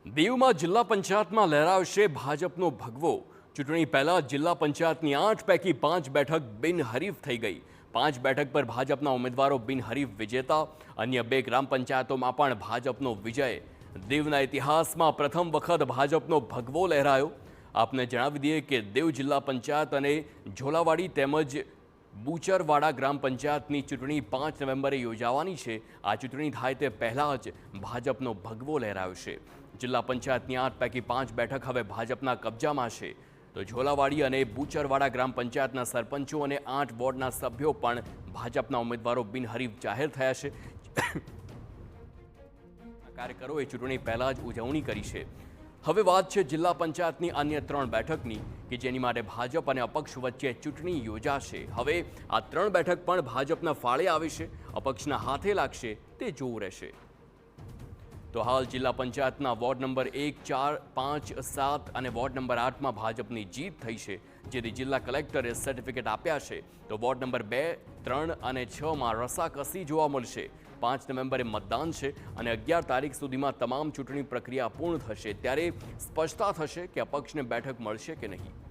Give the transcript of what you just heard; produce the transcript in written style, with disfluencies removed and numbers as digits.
દીવમાં જિલ્લા પંચાયતમાં લહેરાવશે ભાજપનો ભગવો। ચૂંટણી પહેલા જિલ્લા પંચાયતની 8 પૈકી 5 બેઠક બિનહરીફ થઈ ગઈ। 5 બેઠક પર ભાજપના ઉમેદવારો બિનહરીફ વિજેતા। અન્ય 2 ગ્રામ પંચાયતોમાં પણ ભાજપનો વિજય। દીવના ઇતિહાસમાં પ્રથમ વખત ભાજપનો ભગવો લહેરાયો। આપને જણાવી દઈએ કે દીવ જિલ્લા પંચાયત અને ઝોલાવાડી તેમજ બુચરવાડા ગ્રામ પંચાયતની ચૂંટણી 5 નવેમ્બરે યોજાવાની છે। આ ચૂંટણી થાય તે પહેલાં જ ભાજપનો ભગવો લહેરાયો છે। જિલ્લા પંચાયતની 8 પૈકી 5 બેઠક હવે ભાજપના કબજામાં છે, તો ઝોલાવાડી અને બુચરવાડા ગ્રામ પંચાયતના સરપંચો અને 8 વોર્ડના સભ્યો પણ ભાજપના ઉમેદવારો બિનહરીફ જાહેર થયા છે। કાર્યકરોએ ચૂંટણી પહેલા જ ઉજવણી કરી છે। હવે વાત છે જિલ્લા પંચાયતની અન્ય 3 બેઠકની કે જેની માટે ભાજપ અને અપક્ષ વચ્ચે ચૂંટણી યોજાશે। હવે આ 3 બેઠક પણ ભાજપના ફાળે આવે છે, અપક્ષના હાથે લાગશે તે જોવું રહેશે। તો હાલ જિલ્લા પંચાયતના વોર્ડ નંબર 1, 4, 5, 7 અને વોર્ડ નંબર 8માં ભાજપની જીત થઈ છે, જેથી જિલ્લા કલેક્ટરે સર્ટિફિકેટ આપ્યા છે। તો વોર્ડ નંબર 2, 3 અને 6માં રસાકસી જોવા મળશે। 5 નવેમ્બરે મતદાન છે અને 11 તારીખ સુધીમાં તમામ ચૂંટણી પ્રક્રિયા પૂર્ણ થશે, ત્યારે સ્પષ્ટતા થશે કે અપક્ષને બેઠક મળશે કે નહીં।